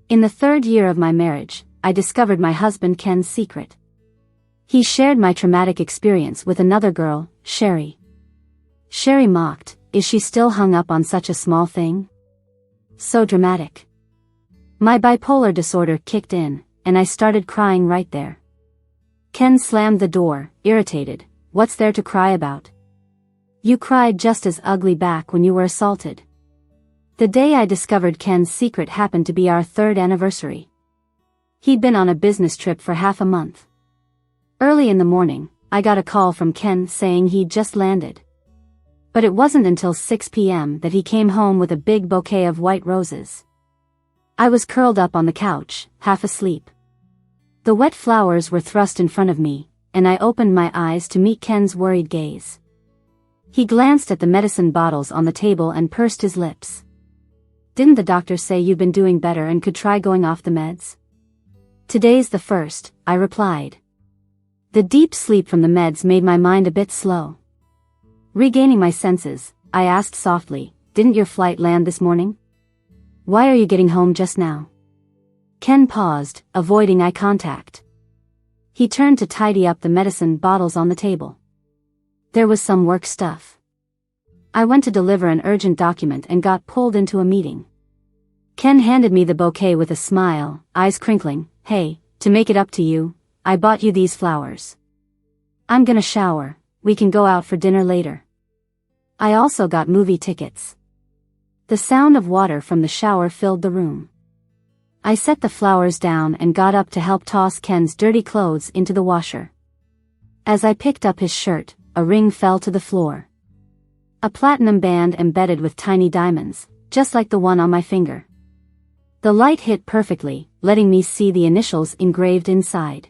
In the 3rd year of my marriage, I discovered my husband Ken's secret. He shared my traumatic experience with another girl, Sherry. Sherry mocked, "Is she still hung up on such a small thing? So dramatic." My bipolar disorder kicked in, and I started crying right there. Ken slammed the door, irritated. "What's there to cry about? You cried just as ugly back when you were assaulted." The day I discovered Ken's secret happened to be our 3rd anniversary. He'd been on a business trip for half a month. Early in the morning, I got a call from Ken saying he'd just landed. But it wasn't until 6 p.m. that he came home with a big bouquet of white roses. I was curled up on the couch, half asleep. The wet flowers were thrust in front of me, and I opened my eyes to meet Ken's worried gaze. He glanced at the medicine bottles on the table and pursed his lips. "Didn't the doctor say you've been doing better and could try going off the meds?" "Today's the first," I replied. The deep sleep from the meds made my mind a bit slow. Regaining my senses, I asked softly, "Didn't your flight land this morning? Why are you getting home just now?" Ken paused, avoiding eye contact. He turned to tidy up the medicine bottles on the table. There was some work stuff. I went to deliver an urgent document and got pulled into a meeting. Ken handed me the bouquet with a smile, eyes crinkling. "Hey, to make it up to you, I bought you these flowers. I'm gonna shower, we can go out for dinner later. I also got movie tickets." The sound of water from the shower filled the room. I set the flowers down and got up to help toss Ken's dirty clothes into the washer. As I picked up his shirt, a ring fell to the floor. A platinum band embedded with tiny diamonds, just like the one on my finger. The light hit perfectly, letting me see the initials engraved inside.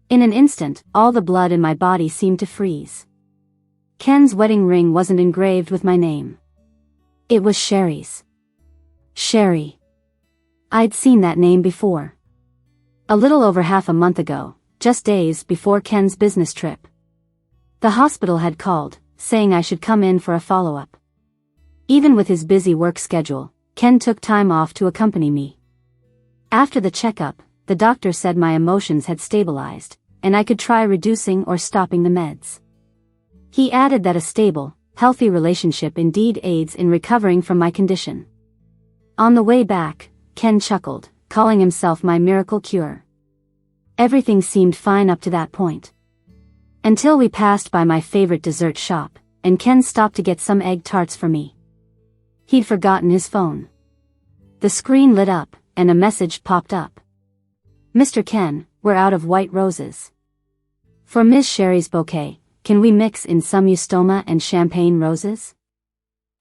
In an instant, all the blood in my body seemed to freeze. Ken's wedding ring wasn't engraved with my name. It was Sherry's. Sherry. I'd seen that name before. A little over half a month ago, just days before Ken's business trip. The hospital had called, saying I should come in for a follow-up. Even with his busy work schedule, Ken took time off to accompany me. After the checkup, the doctor said my emotions had stabilized, and I could try reducing or stopping the meds. He added that a stable, healthy relationship indeed aids in recovering from my condition. On the way back, Ken chuckled, calling himself my miracle cure. Everything seemed fine up to that point. Until we passed by my favorite dessert shop, and Ken stopped to get some egg tarts for me. He'd forgotten his phone. The screen lit up, and a message popped up. "Mr. Ken, we're out of white roses. For Miss Sherry's bouquet, can we mix in some Eustoma and champagne roses?"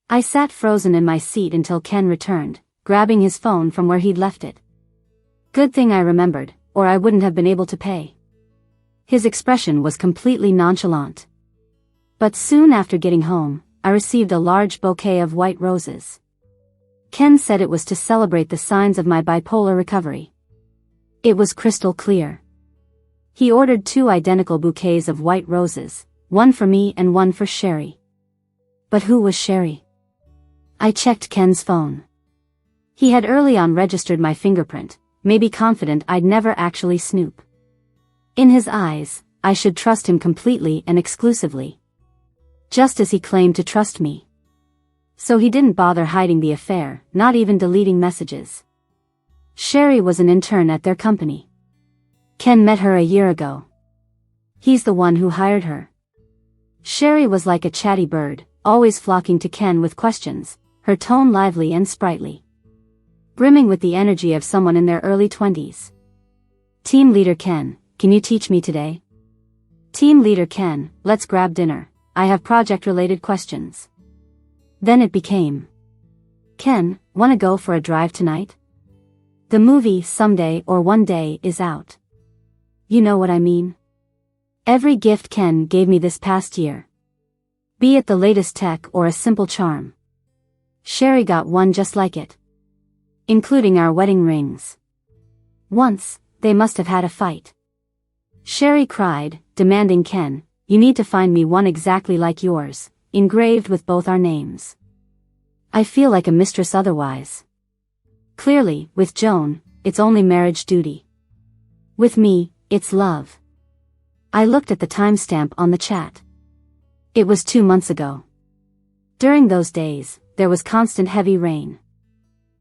I sat frozen in my seat until Ken returned, grabbing his phone from where he'd left it. Good thing I remembered, or I wouldn't have been able to pay. His expression was completely nonchalant. But soon after getting home, I received a large bouquet of white roses. Ken said it was to celebrate the signs of my bipolar recovery. It was crystal clear. He ordered 2 identical bouquets of white roses, one for me and one for Sherry. But who was Sherry? I checked Ken's phone. He had early on registered my fingerprint, maybe confident I'd never actually snoop. In his eyes, I should trust him completely and exclusively. Just as he claimed to trust me. So he didn't bother hiding the affair, not even deleting messages. Sherry was an intern at their company. Ken met her a year ago. He's the one who hired her. Sherry was like a chatty bird, always flocking to Ken with questions, her tone lively and sprightly. Brimming with the energy of someone in their early 20s. "Team leader Ken, can you teach me today?" "Team leader Ken, let's grab dinner. I have project-related questions." Then it became, "Ken, wanna go for a drive tonight? The movie Someday or One Day is out. You know what I mean? Every gift Ken gave me this past year. Be it the latest tech or a simple charm. Sherry got one just like it. Including our wedding rings. Once, they must have had a fight. Sherry cried, demanding Ken, you need to find me one exactly like yours, engraved with both our names. I feel like a mistress otherwise. Clearly, with Joan, it's only marriage duty. With me, it's love. I looked at the timestamp on the chat. It was 2 months ago. During those days, there was constant heavy rain.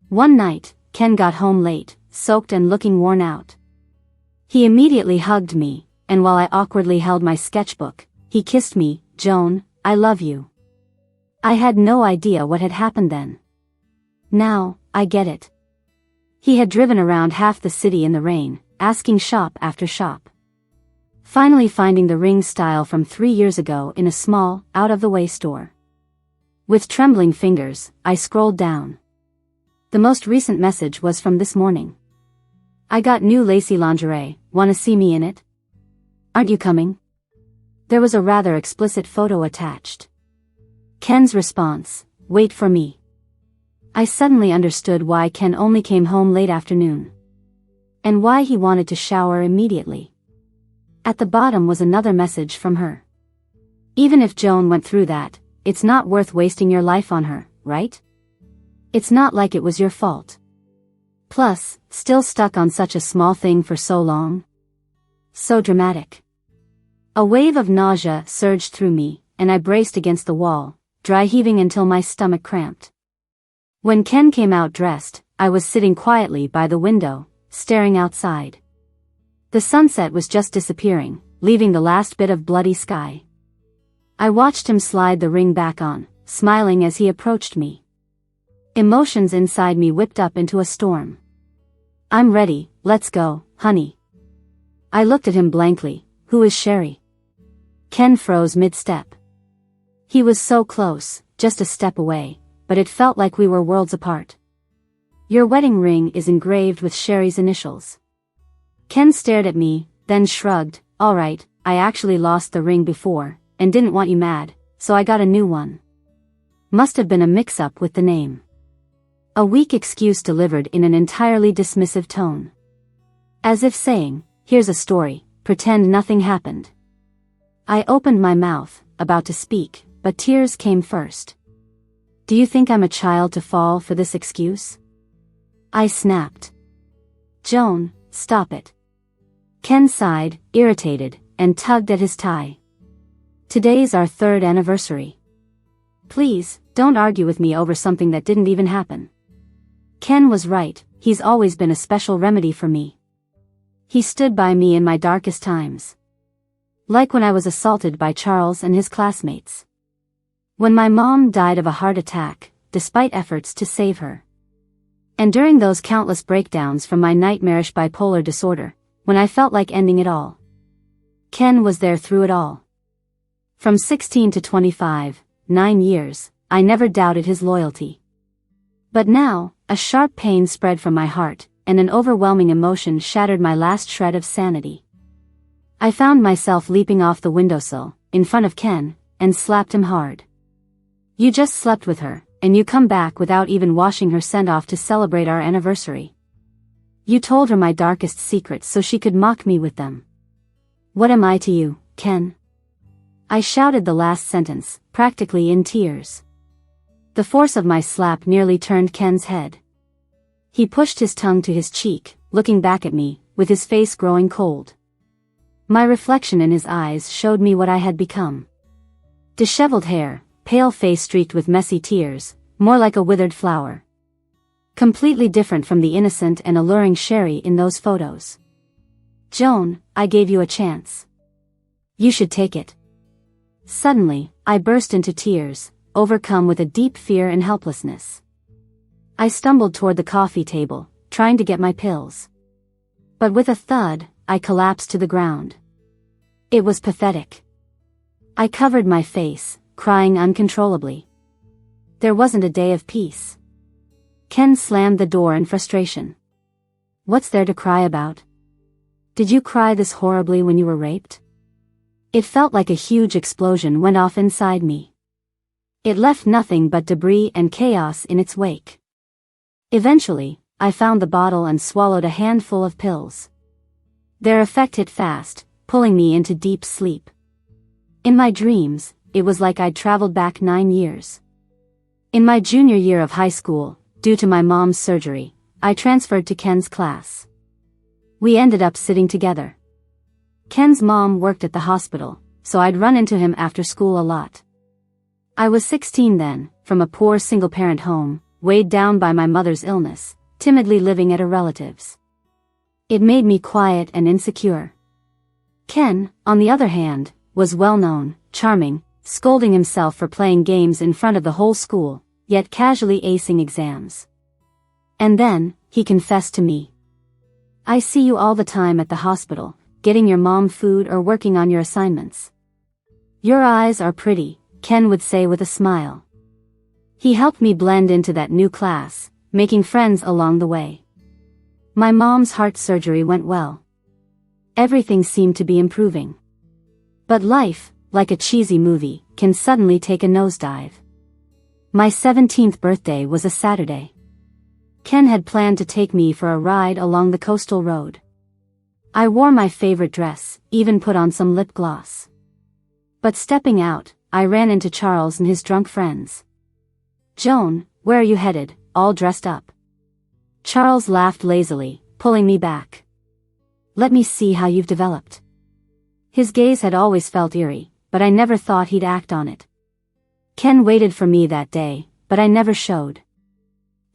One night, Ken got home late, soaked and looking worn out. He immediately hugged me, and while I awkwardly held my sketchbook, he kissed me. "Joan, I love you." I had no idea what had happened then. Now, I get it. He had driven around half the city in the rain, asking shop after shop. Finally finding the ring style from 3 years ago in a small, out-of-the-way store. With trembling fingers, I scrolled down. The most recent message was from this morning. "I got new lacy lingerie, wanna see me in it? Aren't you coming?" There was a rather explicit photo attached. Ken's response, "Wait for me." I suddenly understood why Ken only came home late afternoon. And why he wanted to shower immediately. At the bottom was another message from her. "Even if Joan went through that, it's not worth wasting your life on her, right? It's not like it was your fault. Plus, still stuck on such a small thing for so long? So dramatic." A wave of nausea surged through me, and I braced against the wall, dry heaving until my stomach cramped. When Ken came out dressed, I was sitting quietly by the window, staring outside. The sunset was just disappearing, leaving the last bit of bloody sky. I watched him slide the ring back on, smiling as he approached me. Emotions inside me whipped up into a storm. "I'm ready, let's go, honey." I looked at him blankly. "Who is Sherry?" Ken froze mid-step. He was so close, just a step away, but it felt like we were worlds apart. "Your wedding ring is engraved with Sherry's initials." Ken stared at me, then shrugged. "All right, I actually lost the ring before, and didn't want you mad, so I got a new one." Must have been a mix-up with the name. A weak excuse delivered in an entirely dismissive tone. As if saying, "Here's a story, pretend nothing happened." I opened my mouth, about to speak, but tears came first. "Do you think I'm a child to fall for this excuse?" I snapped. "Joan, stop it." Ken sighed, irritated, and tugged at his tie. "Today's our 3rd anniversary. Please, don't argue with me over something that didn't even happen." Ken was right, he's always been a special remedy for me. He stood by me in my darkest times. Like when I was assaulted by Charles and his classmates. When my mom died of a heart attack, despite efforts to save her. And during those countless breakdowns from my nightmarish bipolar disorder, when I felt like ending it all. Ken was there through it all. From 16 to 25, 9 years, I never doubted his loyalty. But now, a sharp pain spread from my heart, and an overwhelming emotion shattered my last shred of sanity. I found myself leaping off the windowsill, in front of Ken, and slapped him hard. "You just slept with her, and you come back without even washing her send-off to celebrate our anniversary. You told her my darkest secrets so she could mock me with them. What am I to you, Ken?" I shouted the last sentence, practically in tears. The force of my slap nearly turned Ken's head. He pushed his tongue to his cheek, looking back at me, with his face growing cold. My reflection in his eyes showed me what I had become. Disheveled hair, pale face streaked with messy tears, more like a withered flower. Completely different from the innocent and alluring Sherry in those photos. "Joan, I gave you a chance. You should take it." Suddenly, I burst into tears, overcome with a deep fear and helplessness. I stumbled toward the coffee table, trying to get my pills. But with a thud, I collapsed to the ground. It was pathetic. I covered my face, crying uncontrollably. There wasn't a day of peace. Ken slammed the door in frustration. "What's there to cry about? Did you cry this horribly when you were raped?" It felt like a huge explosion went off inside me. It left nothing but debris and chaos in its wake. Eventually, I found the bottle and swallowed a handful of pills. Their effect hit fast, pulling me into deep sleep. In my dreams, it was like I'd traveled back 9 years. In my junior year of high school, due to my mom's surgery, I transferred to Ken's class. We ended up sitting together. Ken's mom worked at the hospital, so I'd run into him after school a lot. I was 16 then, from a poor single-parent home, weighed down by my mother's illness, timidly living at a relative's. It made me quiet and insecure. Ken, on the other hand, was well-known, charming, scolding himself for playing games in front of the whole school, yet casually acing exams. And then, he confessed to me. "I see you all the time at the hospital, getting your mom food or working on your assignments. Your eyes are pretty," Ken would say with a smile. He helped me blend into that new class, making friends along the way. My mom's heart surgery went well. Everything seemed to be improving. But life, like a cheesy movie, can suddenly take a nosedive. My 17th birthday was a Saturday. Ken had planned to take me for a ride along the coastal road. I wore my favorite dress, even put on some lip gloss. But stepping out, I ran into Charles and his drunk friends. "Joan, where are you headed, all dressed up?" Charles laughed lazily, pulling me back. "Let me see how you've developed." His gaze had always felt eerie, but I never thought he'd act on it. Ken waited for me that day, but I never showed.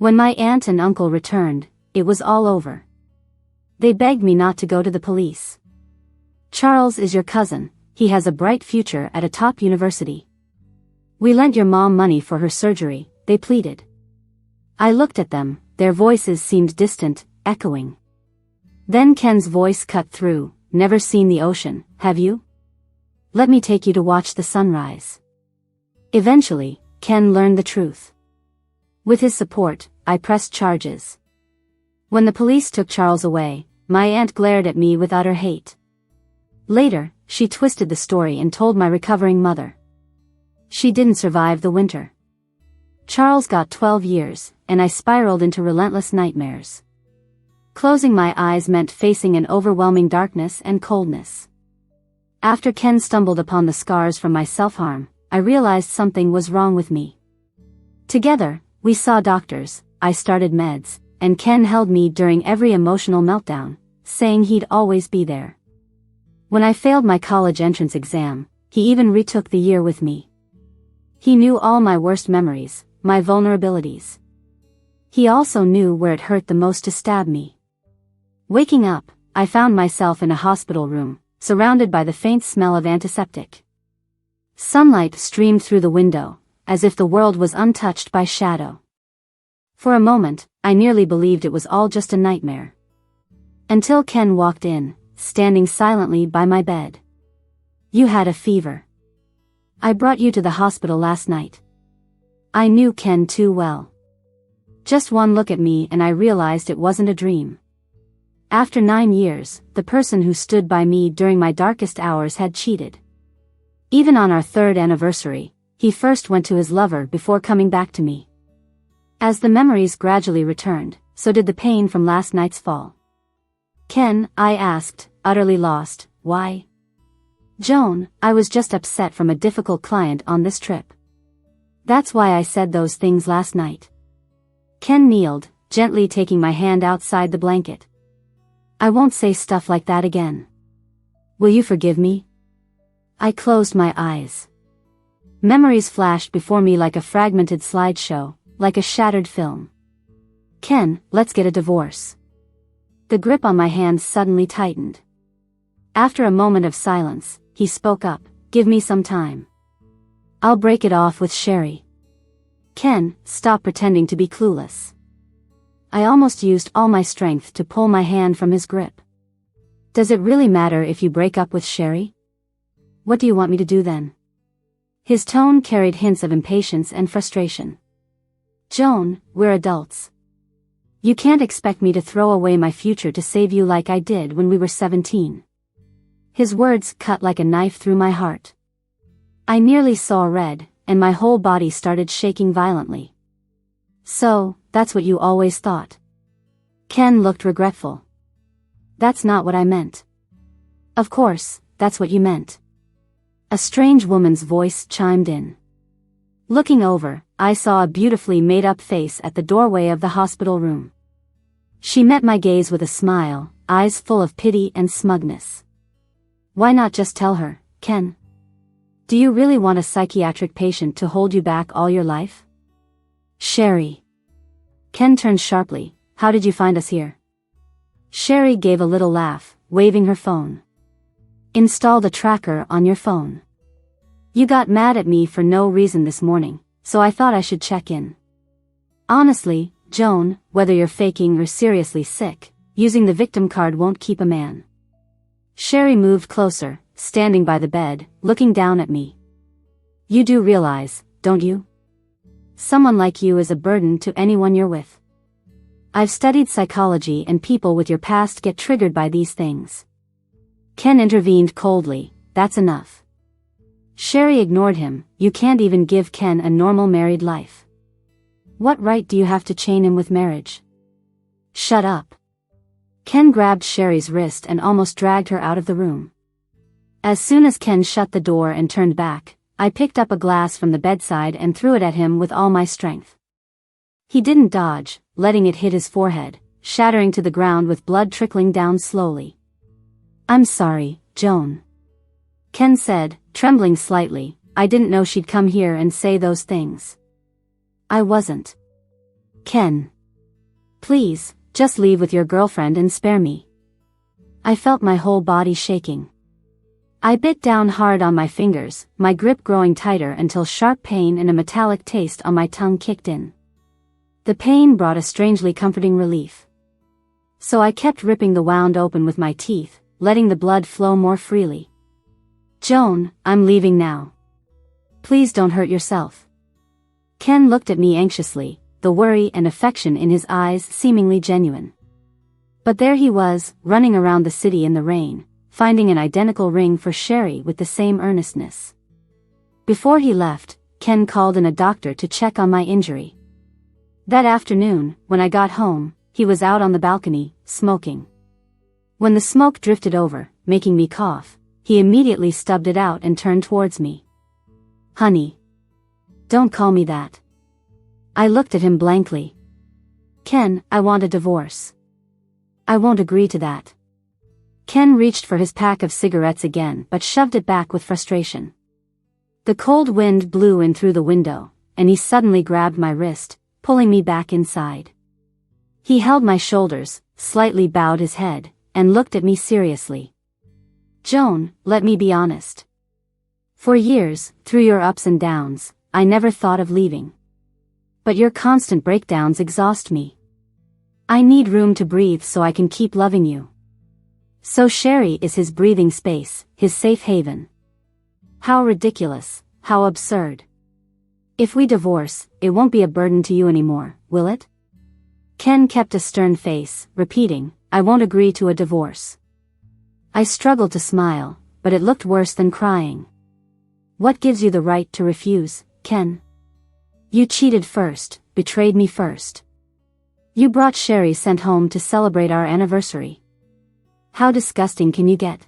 When my aunt and uncle returned, it was all over. They begged me not to go to the police. "Charles is your cousin, he has a bright future at a top university. We lent your mom money for her surgery," they pleaded. I looked at them, their voices seemed distant, echoing. Then Ken's voice cut through. "Never seen the ocean, have you? Let me take you to watch the sunrise." Eventually, Ken learned the truth. With his support, I pressed charges. When the police took Charles away, my aunt glared at me with utter hate. Later, she twisted the story and told my recovering mother. She didn't survive the winter. Charles got 12 years, and I spiraled into relentless nightmares. Closing my eyes meant facing an overwhelming darkness and coldness. After Ken stumbled upon the scars from my self-harm, I realized something was wrong with me. Together, we saw doctors, I started meds, and Ken held me during every emotional meltdown, saying he'd always be there. When I failed my college entrance exam, he even retook the year with me. He knew all my worst memories, my vulnerabilities. He also knew where it hurt the most to stab me. Waking up, I found myself in a hospital room, surrounded by the faint smell of antiseptic. Sunlight streamed through the window, as if the world was untouched by shadow. For a moment, I nearly believed it was all just a nightmare. Until Ken walked in, standing silently by my bed. "You had a fever. I brought you to the hospital last night." I knew Ken too well. Just one look at me and I realized it wasn't a dream. After 9 years, the person who stood by me during my darkest hours had cheated. Even on our 3rd anniversary, he first went to his lover before coming back to me. As the memories gradually returned, so did the pain from last night's fall. "Ken," I asked, utterly lost, "why?" "Joan, I was just upset from a difficult client on this trip. That's why I said those things last night." Ken kneeled, gently taking my hand outside the blanket. "I won't say stuff like that again. Will you forgive me?" I closed my eyes. Memories flashed before me like a fragmented slideshow, like a shattered film. "Ken, let's get a divorce." The grip on my hand suddenly tightened. After a moment of silence, he spoke up, "Give me some time. I'll break it off with Sherry." "Ken, stop pretending to be clueless." I almost used all my strength to pull my hand from his grip. "Does it really matter if you break up with Sherry? What do you want me to do then?" His tone carried hints of impatience and frustration. "Joan, we're adults. You can't expect me to throw away my future to save you like I did when we were 17. His words cut like a knife through my heart. I nearly saw red, and my whole body started shaking violently. "So, that's what you always thought?" Ken looked regretful. "That's not what I meant." "Of course, that's what you meant." A strange woman's voice chimed in. Looking over, I saw a beautifully made-up face at the doorway of the hospital room. She met my gaze with a smile, eyes full of pity and smugness. Why not just tell her, Ken? Do you really want a psychiatric patient to hold you back all your life? Sherry. Ken turned sharply. How did you find us here? Sherry gave a little laugh, waving her phone. Installed a tracker on your phone. You got mad at me for no reason this morning, so I thought I should check in. Honestly, Joan, whether you're faking or seriously sick, using the victim card won't keep a man. Sherry moved closer, standing by the bed, looking down at me. You do realize, don't you? Someone like you is a burden to anyone you're with. I've studied psychology, and people with your past get triggered by these things. Ken intervened coldly. That's enough. Sherry ignored him. You can't even give Ken a normal married life. What right do you have to chain him with marriage? Shut up. Ken grabbed Sherry's wrist and almost dragged her out of the room. As soon as Ken shut the door and turned back, I picked up a glass from the bedside and threw it at him with all my strength. He didn't dodge, letting it hit his forehead, shattering to the ground with blood trickling down slowly. I'm sorry, Joan. Ken said, trembling slightly. I didn't know she'd come here and say those things. I wasn't. Ken. Please, just leave with your girlfriend and spare me. I felt my whole body shaking. I bit down hard on my fingers, my grip growing tighter until sharp pain and a metallic taste on my tongue kicked in. The pain brought a strangely comforting relief. So I kept ripping the wound open with my teeth, letting the blood flow more freely. Joan, I'm leaving now. Please don't hurt yourself. Ken looked at me anxiously, the worry and affection in his eyes seemingly genuine. But there he was, running around the city in the rain, finding an identical ring for Sherry with the same earnestness. Before he left, Ken called in a doctor to check on my injury. That afternoon, when I got home, he was out on the balcony, smoking. When the smoke drifted over, making me cough, he immediately stubbed it out and turned towards me. Honey. Don't call me that. I looked at him blankly. Ken, I want a divorce. I won't agree to that. Ken reached for his pack of cigarettes again but shoved it back with frustration. The cold wind blew in through the window, and he suddenly grabbed my wrist, pulling me back inside. He held my shoulders, slightly bowed his head, and looked at me seriously. Joan, let me be honest. For years, through your ups and downs, I never thought of leaving. But your constant breakdowns exhaust me. I need room to breathe so I can keep loving you. So Sherry is his breathing space, his safe haven. How ridiculous, how absurd. If we divorce, it won't be a burden to you anymore, will it? Ken kept a stern face, repeating, I won't agree to a divorce. I struggled to smile, but it looked worse than crying. What gives you the right to refuse, Ken? You cheated first, betrayed me first. You brought Sherry sent home to celebrate our anniversary. How disgusting can you get?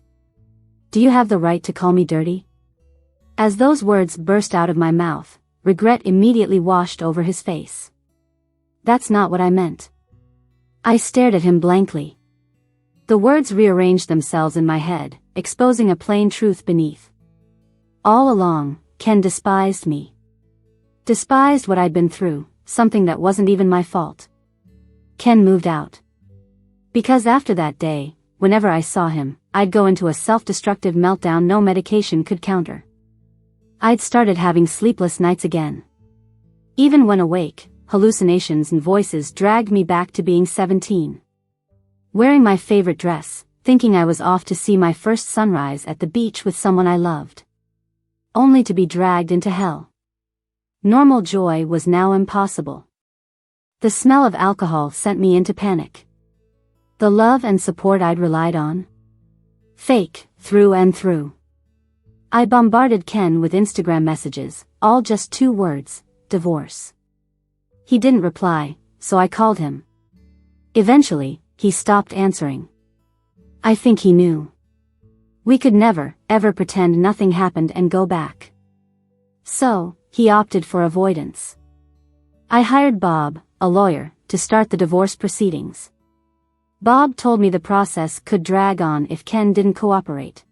Do you have the right to call me dirty? As those words burst out of my mouth, regret immediately washed over his face. That's not what I meant. I stared at him blankly. The words rearranged themselves in my head, exposing a plain truth beneath. All along, Ken despised me. Despised what I'd been through, something that wasn't even my fault. Ken moved out. Because after that day, whenever I saw him, I'd go into a self-destructive meltdown no medication could counter. I'd started having sleepless nights again. Even when awake, hallucinations and voices dragged me back to being 17. Wearing my favorite dress, thinking I was off to see my first sunrise at the beach with someone I loved. Only to be dragged into hell. Normal joy was now impossible. The smell of alcohol sent me into panic. The love and support I'd relied on? Fake, through and through. I bombarded Ken with Instagram messages, all just 2 words, divorce. He didn't reply, so I called him. Eventually, he stopped answering. I think he knew. We could never, ever pretend nothing happened and go back. So, he opted for avoidance. I hired Bob, a lawyer, to start the divorce proceedings. Bob told me the process could drag on if Ken didn't cooperate.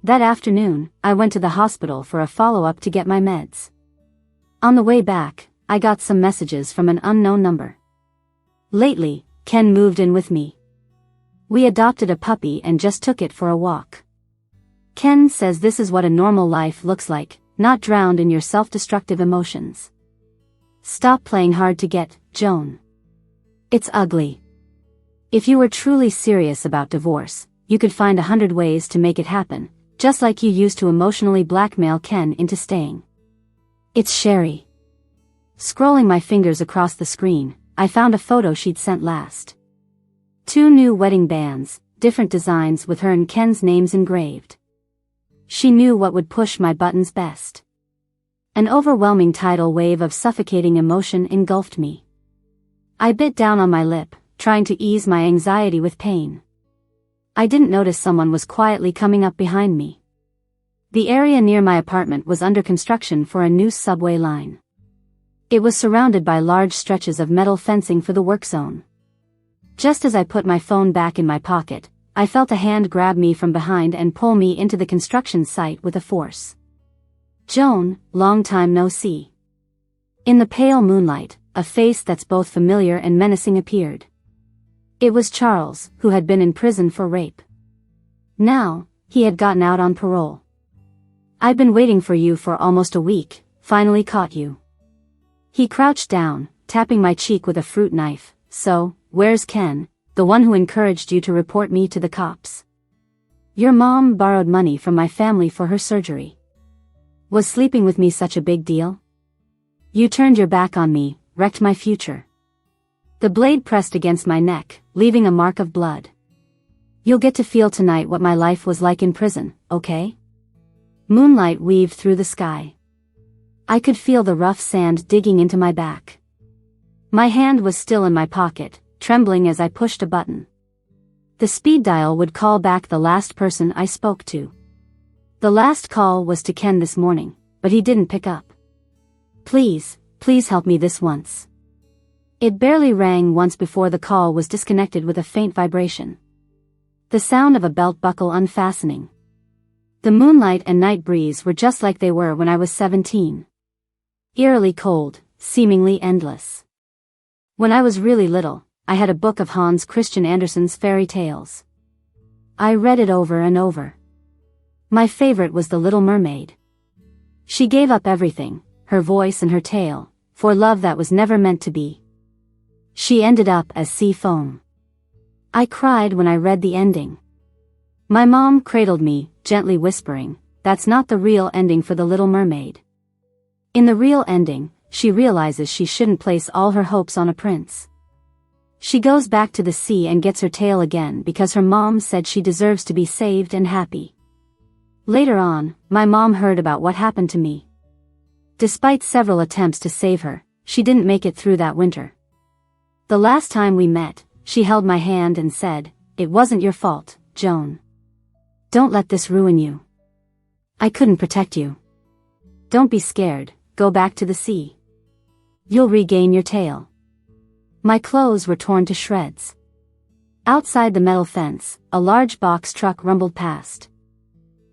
That afternoon, I went to the hospital for a follow-up to get my meds. On the way back, I got some messages from an unknown number. Lately, Ken moved in with me. We adopted a puppy and just took it for a walk. Ken says this is what a normal life looks like, not drowned in your self-destructive emotions. Stop playing hard to get, Joan. It's ugly. If you were truly serious about divorce, you could find 100 ways to make it happen, just like you used to emotionally blackmail Ken into staying. It's Sherry. Scrolling my fingers across the screen, I found a photo she'd sent last. 2 new wedding bands, different designs with her and Ken's names engraved. She knew what would push my buttons best. An overwhelming tidal wave of suffocating emotion engulfed me. I bit down on my lip, trying to ease my anxiety with pain. I didn't notice someone was quietly coming up behind me. The area near my apartment was under construction for a new subway line. It was surrounded by large stretches of metal fencing for the work zone. Just as I put my phone back in my pocket, I felt a hand grab me from behind and pull me into the construction site with a force. Joan, long time no see. In the pale moonlight, a face that's both familiar and menacing appeared. It was Charles, who had been in prison for rape. Now, he had gotten out on parole. I've been waiting for you for almost a week, finally caught you. He crouched down, tapping my cheek with a fruit knife. So, where's Ken, the one who encouraged you to report me to the cops? Your mom borrowed money from my family for her surgery. Was sleeping with me such a big deal? You turned your back on me, wrecked my future. The blade pressed against my neck, leaving a mark of blood. You'll get to feel tonight what my life was like in prison, okay? Moonlight weaved through the sky. I could feel the rough sand digging into my back. My hand was still in my pocket, trembling as I pushed a button. The speed dial would call back the last person I spoke to. The last call was to Ken this morning, but he didn't pick up. Please, please help me this once. It barely rang once before the call was disconnected with a faint vibration. The sound of a belt buckle unfastening. The moonlight and night breeze were just like they were when I was 17. Eerily cold, seemingly endless. When I was really little, I had a book of Hans Christian Andersen's fairy tales. I read it over and over. My favorite was the Little Mermaid. She gave up everything, her voice and her tail, for love that was never meant to be. She ended up as sea foam. I cried when I read the ending. My mom cradled me, gently whispering, "That's not the real ending for the Little Mermaid." In the real ending, she realizes she shouldn't place all her hopes on a prince. She goes back to the sea and gets her tail again because her mom said she deserves to be saved and happy. Later on, my mom heard about what happened to me. Despite several attempts to save her, she didn't make it through that winter. The last time we met, she held my hand and said, "It wasn't your fault, Joan. Don't let this ruin you. I couldn't protect you. Don't be scared, go back to the sea. You'll regain your tail." My clothes were torn to shreds. Outside the metal fence, a large box truck rumbled past.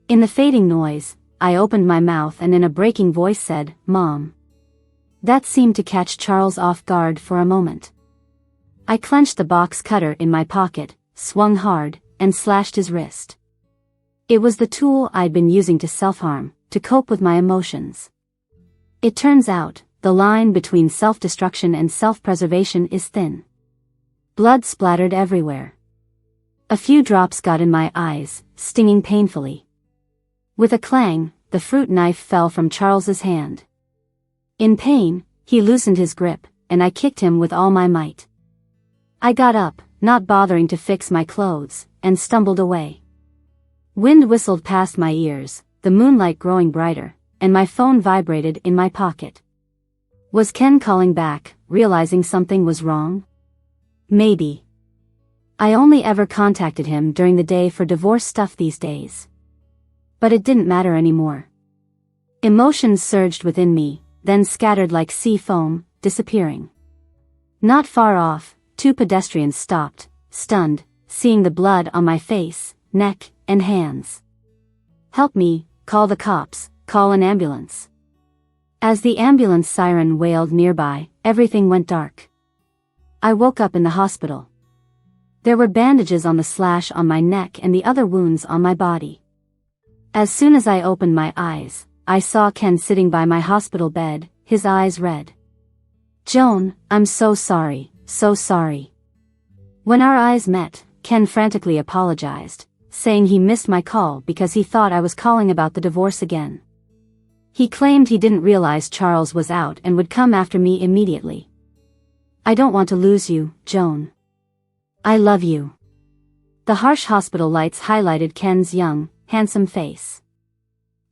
In the fading noise, I opened my mouth and in a breaking voice said, "Mom." That seemed to catch Charles off guard for a moment. I clenched the box cutter in my pocket, swung hard, and slashed his wrist. It was the tool I'd been using to self-harm, to cope with my emotions. It turns out, the line between self-destruction and self-preservation is thin. Blood splattered everywhere. A few drops got in my eyes, stinging painfully. With a clang, the fruit knife fell from Charles's hand. In pain, he loosened his grip, and I kicked him with all my might. I got up, not bothering to fix my clothes, and stumbled away. Wind whistled past my ears, the moonlight growing brighter, and my phone vibrated in my pocket. Was Ken calling back, realizing something was wrong? Maybe. I only ever contacted him during the day for divorce stuff these days. But it didn't matter anymore. Emotions surged within me, then scattered like sea foam, disappearing. Not far off, 2 pedestrians stopped, stunned, seeing the blood on my face, neck, and hands. "Help me, call the cops, call an ambulance." As the ambulance siren wailed nearby, everything went dark. I woke up in the hospital. There were bandages on the slash on my neck and the other wounds on my body. As soon as I opened my eyes, I saw Ken sitting by my hospital bed, his eyes red. "Joan, I'm so sorry, so sorry." When our eyes met, Ken frantically apologized, saying he missed my call because he thought I was calling about the divorce again. He claimed he didn't realize Charles was out and would come after me immediately. "I don't want to lose you, Joan. I love you." The harsh hospital lights highlighted Ken's young, handsome face.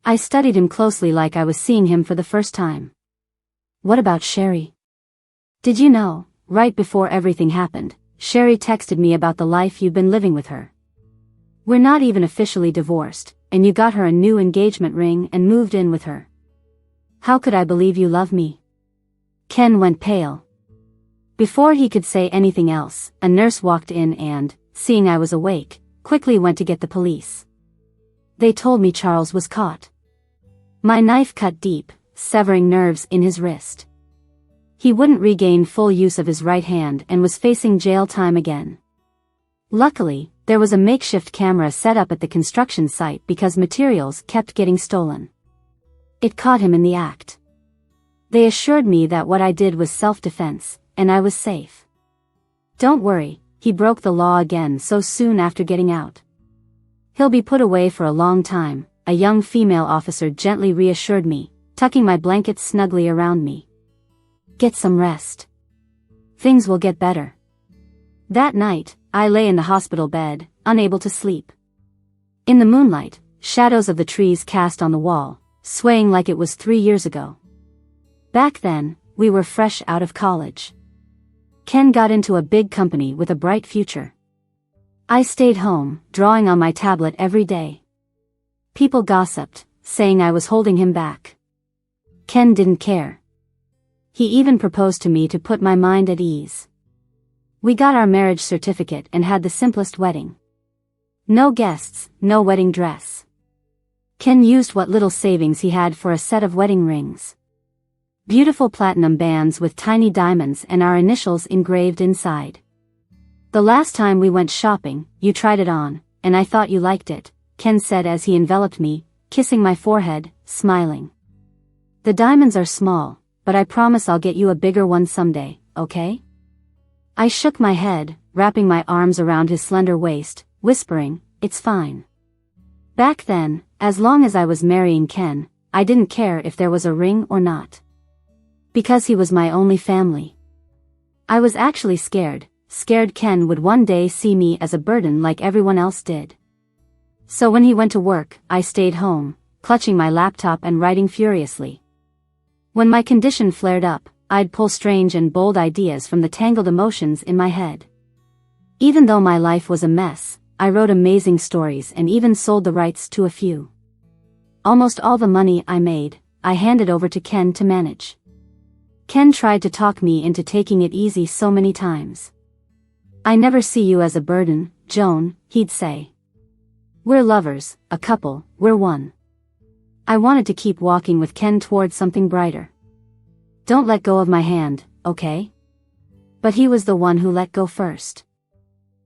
I studied him closely like I was seeing him for the first time. "What about Sherry? Did you know, right before everything happened, Sherry texted me about the life you've been living with her. We're not even officially divorced, and you got her a new engagement ring and moved in with her. How could I believe you love me?" Ken went pale. Before he could say anything else, a nurse walked in and, seeing I was awake, quickly went to get the police. They told me Charles was caught. My knife cut deep, severing nerves in his wrist. He wouldn't regain full use of his right hand and was facing jail time again. Luckily, there was a makeshift camera set up at the construction site because materials kept getting stolen. It caught him in the act. They assured me that what I did was self-defense, and I was safe. "Don't worry, he broke the law again so soon after getting out. He'll be put away for a long time," a young female officer gently reassured me, tucking my blankets snugly around me. "Get some rest. Things will get better." That night, I lay in the hospital bed, unable to sleep. In the moonlight, shadows of the trees cast on the wall, swaying like it was 3 years ago. Back then, we were fresh out of college. Ken got into a big company with a bright future. I stayed home, drawing on my tablet every day. People gossiped, saying I was holding him back. Ken didn't care. He even proposed to me to put my mind at ease. We got our marriage certificate and had the simplest wedding. No guests, no wedding dress. Ken used what little savings he had for a set of wedding rings. Beautiful platinum bands with tiny diamonds and our initials engraved inside. "The last time we went shopping, you tried it on, and I thought you liked it," Ken said as he enveloped me, kissing my forehead, smiling. "The diamonds are small, but I promise I'll get you a bigger one someday, okay?" I shook my head, wrapping my arms around his slender waist, whispering, "It's fine." Back then, as long as I was marrying Ken, I didn't care if there was a ring or not. Because he was my only family. I was actually scared Ken would one day see me as a burden like everyone else did. So when he went to work, I stayed home, clutching my laptop and writing furiously. When my condition flared up, I'd pull strange and bold ideas from the tangled emotions in my head. Even though my life was a mess, I wrote amazing stories and even sold the rights to a few. Almost all the money I made, I handed over to Ken to manage. Ken tried to talk me into taking it easy so many times. "I never see you as a burden, Joan," he'd say. "We're lovers, a couple, we're one." I wanted to keep walking with Ken towards something brighter. "Don't let go of my hand, okay?" But he was the one who let go first.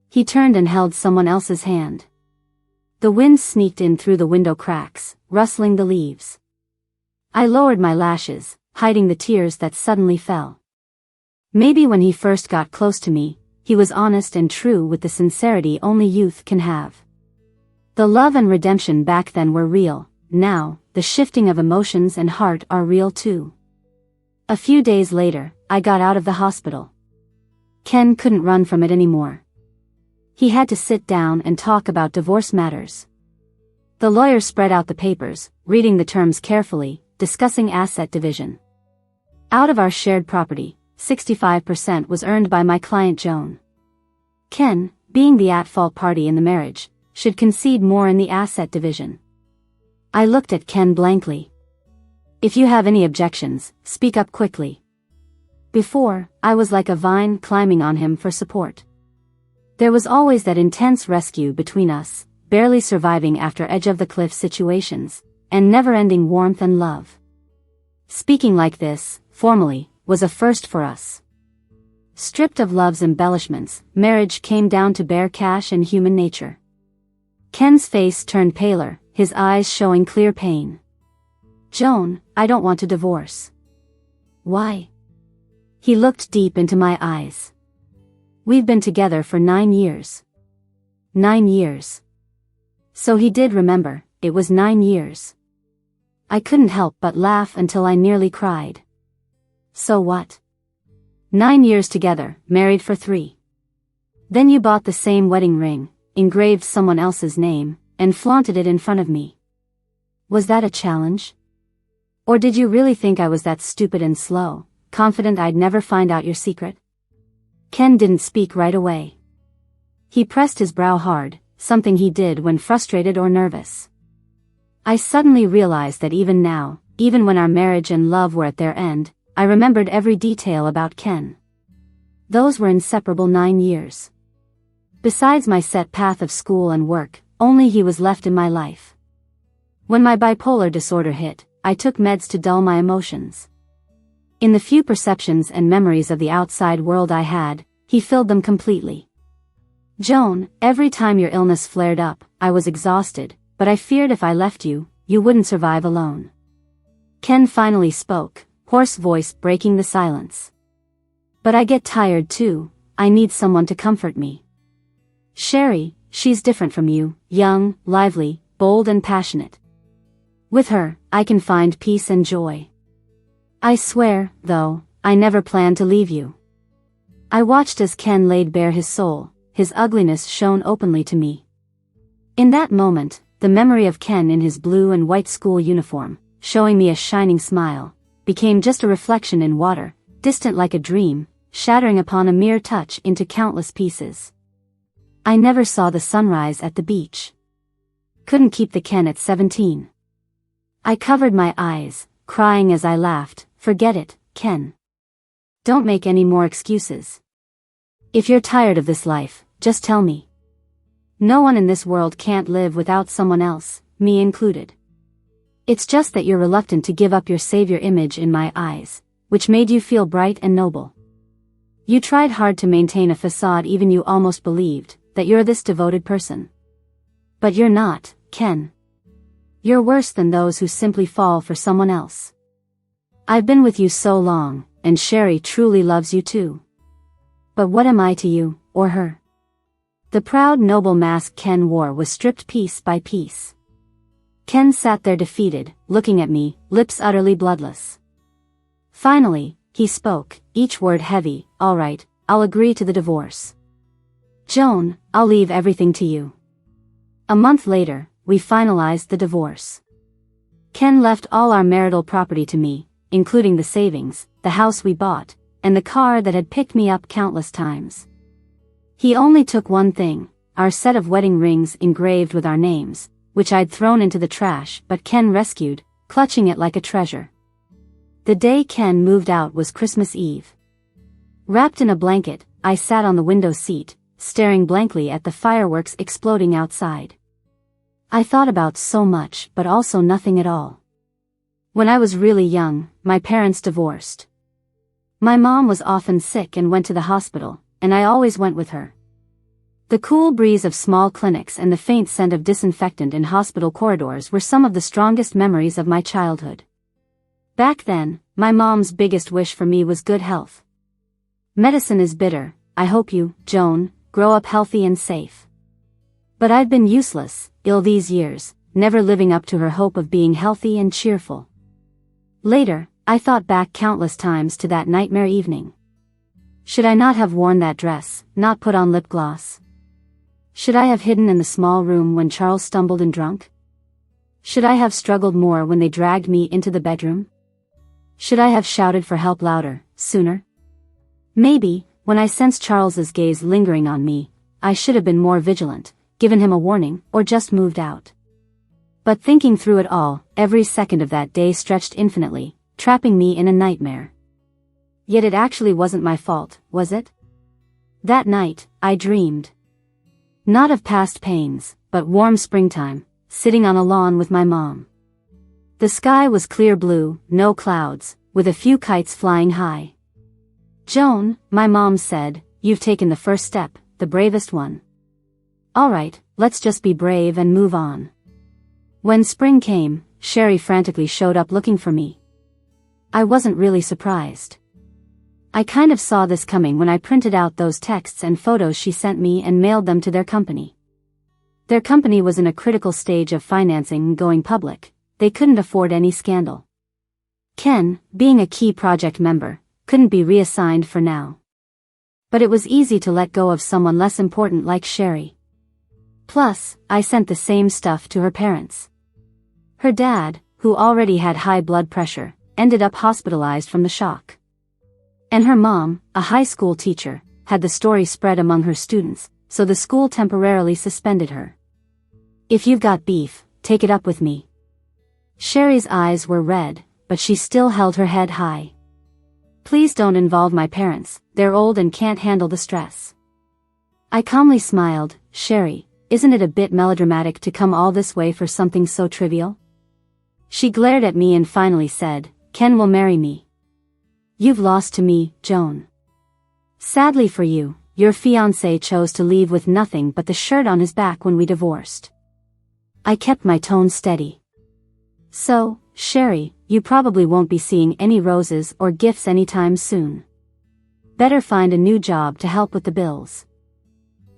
He turned and held someone else's hand. The wind sneaked in through the window cracks, rustling the leaves. I lowered my lashes, hiding the tears that suddenly fell. Maybe when he first got close to me, he was honest and true with the sincerity only youth can have. The love and redemption back then were real. Now, the shifting of emotions and heart are real too. A few days later, I got out of the hospital. Ken couldn't run from it anymore. He had to sit down and talk about divorce matters. The lawyer spread out the papers, reading the terms carefully, discussing asset division. Out of our shared property, 65% was earned by my client Joan. Ken, being the at-fault party in the marriage, should concede more in the asset division. I looked at Ken blankly. "If you have any objections, speak up quickly." Before, I was like a vine climbing on him for support. There was always that intense rescue between us, barely surviving after edge-of-the-cliff situations, and never-ending warmth and love. Speaking like this, formally, was a first for us. Stripped of love's embellishments, marriage came down to bare cash and human nature. Ken's face turned paler, his eyes showing clear pain. "Joan, I don't want to divorce." "Why?" He looked deep into my eyes. "We've been together for 9 years. 9 years. So he did remember, it was 9 years. I couldn't help but laugh until I nearly cried. So what? 9 years together, married for 3. Then you bought the same wedding ring, engraved someone else's name, and flaunted it in front of me. Was that a challenge? Or did you really think I was that stupid and slow, confident I'd never find out your secret?" Ken didn't speak right away. He pressed his brow hard, something he did when frustrated or nervous. I suddenly realized that even now, even when our marriage and love were at their end, I remembered every detail about Ken. Those were inseparable 9 years. Besides my set path of school and work, only he was left in my life. When my bipolar disorder hit, I took meds to dull my emotions. In the few perceptions and memories of the outside world I had, he filled them completely. "Joan, every time your illness flared up, I was exhausted, but I feared if I left you, you wouldn't survive alone." Ken finally spoke, hoarse voice breaking the silence. "But I get tired too, I need someone to comfort me. Sherry, she's different from you, young, lively, bold and passionate. With her, I can find peace and joy. I swear, though, I never planned to leave you." I watched as Ken laid bare his soul, his ugliness shone openly to me. In that moment, the memory of Ken in his blue and white school uniform, showing me a shining smile, became just a reflection in water, distant like a dream, shattering upon a mere touch into countless pieces. I never saw the sunrise at the beach. Couldn't keep the Ken at 17. I covered my eyes, crying as I laughed, "Forget it, Ken. Don't make any more excuses. If you're tired of this life, just tell me. No one in this world can't live without someone else, me included. It's just that you're reluctant to give up your savior image in my eyes, which made you feel bright and noble. You tried hard to maintain a facade, even you almost believed that you're this devoted person. But you're not, Ken. You're worse than those who simply fall for someone else. I've been with you so long, and Sherry truly loves you too. But what am I to you, or her?" The proud noble mask Ken wore was stripped piece by piece. Ken sat there defeated, looking at me, lips utterly bloodless. Finally, he spoke, each word heavy. "All right, I'll agree to the divorce. Joan, I'll leave everything to you." A month later, we finalized the divorce. Ken left all our marital property to me, including the savings, the house we bought, and the car that had picked me up countless times. He only took one thing, our set of wedding rings engraved with our names, which I'd thrown into the trash, but Ken rescued, clutching it like a treasure. The day Ken moved out was Christmas Eve. Wrapped in a blanket, I sat on the window seat, staring blankly at the fireworks exploding outside. I thought about so much, but also nothing at all. When I was really young, my parents divorced. My mom was often sick and went to the hospital, and I always went with her. The cool breeze of small clinics and the faint scent of disinfectant in hospital corridors were some of the strongest memories of my childhood. Back then, my mom's biggest wish for me was good health. "Medicine is bitter, I hope you, Joan, grow up healthy and safe." But I'd been useless, ill these years, never living up to her hope of being healthy and cheerful. Later, I thought back countless times to that nightmare evening. Should I not have worn that dress, not put on lip gloss? Should I have hidden in the small room when Charles stumbled and drunk? Should I have struggled more when they dragged me into the bedroom? Should I have shouted for help louder, sooner? Maybe, when I sensed Charles's gaze lingering on me, I should have been more vigilant, given him a warning, or just moved out. But thinking through it all, every second of that day stretched infinitely, trapping me in a nightmare. Yet it actually wasn't my fault, was it? That night, I dreamed. Not of past pains, but warm springtime, sitting on a lawn with my mom. The sky was clear blue, no clouds, with a few kites flying high. "Joan," my mom said, "you've taken the first step, the bravest one. All right, let's just be brave and move on." When spring came, Sherry frantically showed up looking for me. I wasn't really surprised. I kind of saw this coming when I printed out those texts and photos she sent me and mailed them to their company. Their company was in a critical stage of financing and going public. They couldn't afford any scandal. Ken, being a key project member, couldn't be reassigned for now. But it was easy to let go of someone less important like Sherry. Plus, I sent the same stuff to her parents. Her dad, who already had high blood pressure, ended up hospitalized from the shock. And her mom, a high school teacher, had the story spread among her students, so the school temporarily suspended her. "If you've got beef, take it up with me." Sherry's eyes were red, but she still held her head high. "Please don't involve my parents, they're old and can't handle the stress." I calmly smiled. "Sherry, isn't it a bit melodramatic to come all this way for something so trivial?" She glared at me and finally said, "Ken will marry me." "You've lost to me, Joan. Sadly for you, your fiancé chose to leave with nothing but the shirt on his back when we divorced." I kept my tone steady. "So, Sherry, you probably won't be seeing any roses or gifts anytime soon. Better find a new job to help with the bills."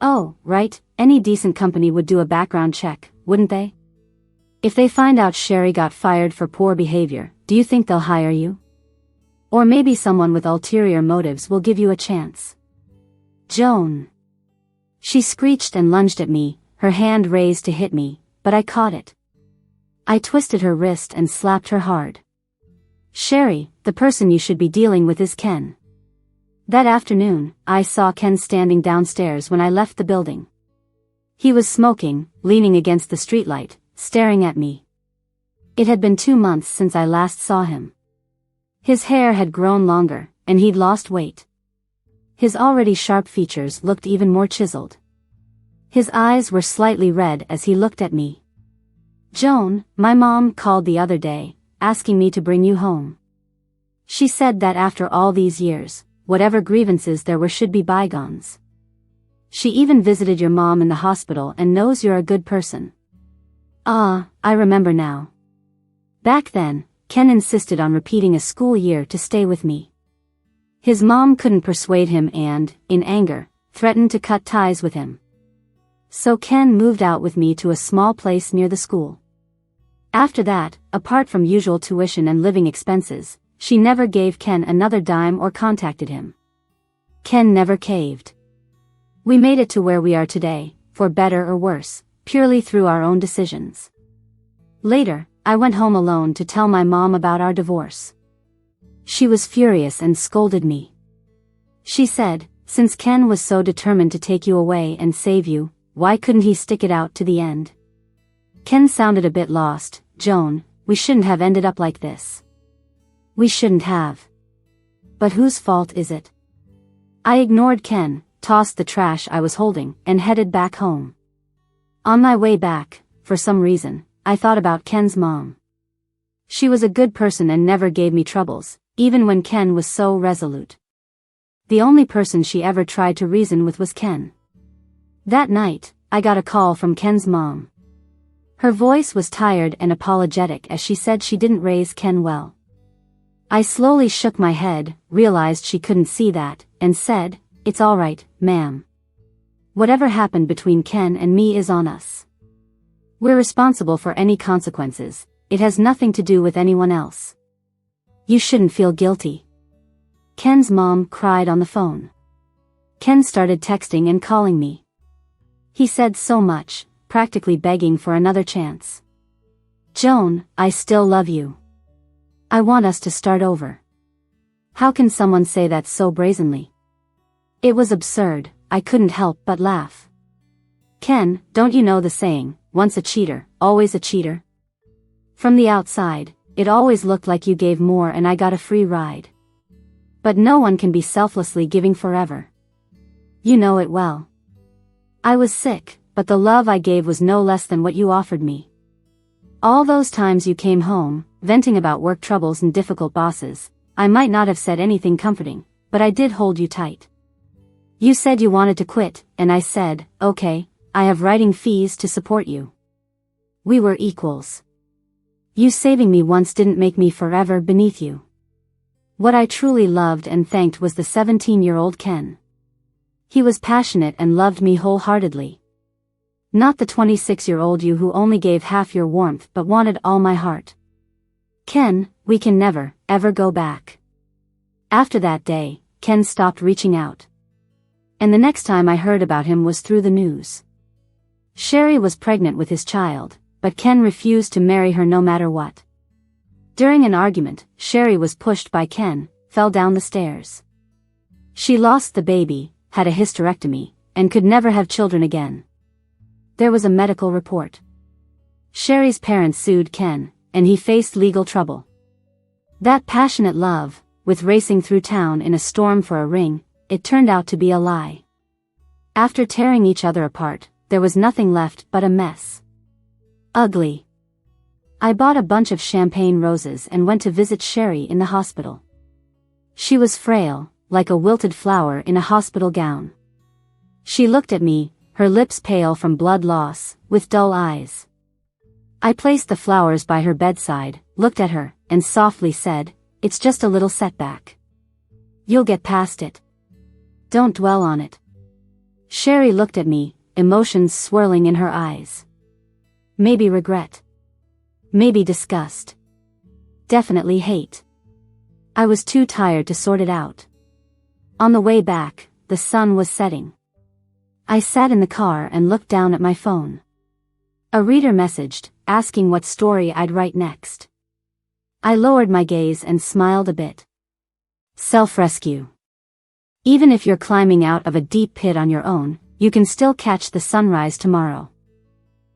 "Oh, right, any decent company would do a background check, wouldn't they? If they find out Sherry got fired for poor behavior, do you think they'll hire you? Or maybe someone with ulterior motives will give you a chance." "Joan." She screeched and lunged at me, her hand raised to hit me, but I caught it. I twisted her wrist and slapped her hard. "Sherry, the person you should be dealing with is Ken." That afternoon, I saw Ken standing downstairs when I left the building. He was smoking, leaning against the streetlight, staring at me. It had been 2 months since I last saw him. His hair had grown longer, and he'd lost weight. His already sharp features looked even more chiseled. His eyes were slightly red as he looked at me. "Joan, my mom called the other day, asking me to bring you home. She said that after all these years, whatever grievances there were should be bygones. She even visited your mom in the hospital and knows you're a good person." "Ah, I remember now. Back then, Ken insisted on repeating a school year to stay with me. His mom couldn't persuade him and, in anger, threatened to cut ties with him. So Ken moved out with me to a small place near the school. After that, apart from usual tuition and living expenses, she never gave Ken another dime or contacted him. Ken never caved. We made it to where we are today, for better or worse, purely through our own decisions. Later, I went home alone to tell my mom about our divorce. She was furious and scolded me. She said, since Ken was so determined to take you away and save you, why couldn't he stick it out to the end? Ken sounded a bit lost. "Joan, we shouldn't have ended up like this." "We shouldn't have. But whose fault is it?" I ignored Ken, tossed the trash I was holding, and headed back home. On my way back, for some reason, I thought about Ken's mom. She was a good person and never gave me troubles, even when Ken was so resolute. The only person she ever tried to reason with was Ken. That night, I got a call from Ken's mom. Her voice was tired and apologetic as she said she didn't raise Ken well. I slowly shook my head, realized she couldn't see that, and said, "It's all right, ma'am. Whatever happened between Ken and me is on us. We're responsible for any consequences. It has nothing to do with anyone else. You shouldn't feel guilty." Ken's mom cried on the phone. Ken started texting and calling me. He said so much, practically begging for another chance. "Joan, I still love you. I want us to start over." How can someone say that so brazenly? It was absurd. I couldn't help but laugh. "Ken, don't you know the saying, once a cheater, always a cheater? From the outside, it always looked like you gave more and I got a free ride. But no one can be selflessly giving forever. You know it well." I was sick, but the love I gave was no less than what you offered me. All those times you came home, venting about work troubles and difficult bosses, I might not have said anything comforting, but I did hold you tight. You said you wanted to quit, and I said, okay, I have writing fees to support you. We were equals. You saving me once didn't make me forever beneath you. What I truly loved and thanked was the 17-year-old Ken. He was passionate and loved me wholeheartedly. Not the 26-year-old you who only gave half your warmth but wanted all my heart. Ken, we can never, ever go back. After that day, Ken stopped reaching out. And the next time I heard about him was through the news. Sherry was pregnant with his child, but Ken refused to marry her no matter what. During an argument, Sherry was pushed by Ken, fell down the stairs. She lost the baby, had a hysterectomy, and could never have children again. There was a medical report. Sherry's parents sued Ken, and he faced legal trouble. That passionate love, with racing through town in a storm for a ring, it turned out to be a lie. After tearing each other apart, there was nothing left but a mess. Ugly. I bought a bunch of champagne roses and went to visit Sherry in the hospital. She was frail, like a wilted flower in a hospital gown. She looked at me, her lips pale from blood loss, with dull eyes. I placed the flowers by her bedside, looked at her, and softly said, "It's just a little setback. You'll get past it. Don't dwell on it." Sherry looked at me, emotions swirling in her eyes. Maybe regret. Maybe disgust. Definitely hate. I was too tired to sort it out. On the way back, the sun was setting. I sat in the car and looked down at my phone. A reader messaged, asking what story I'd write next. I lowered my gaze and smiled a bit. Self-rescue. Even if you're climbing out of a deep pit on your own, you can still catch the sunrise tomorrow.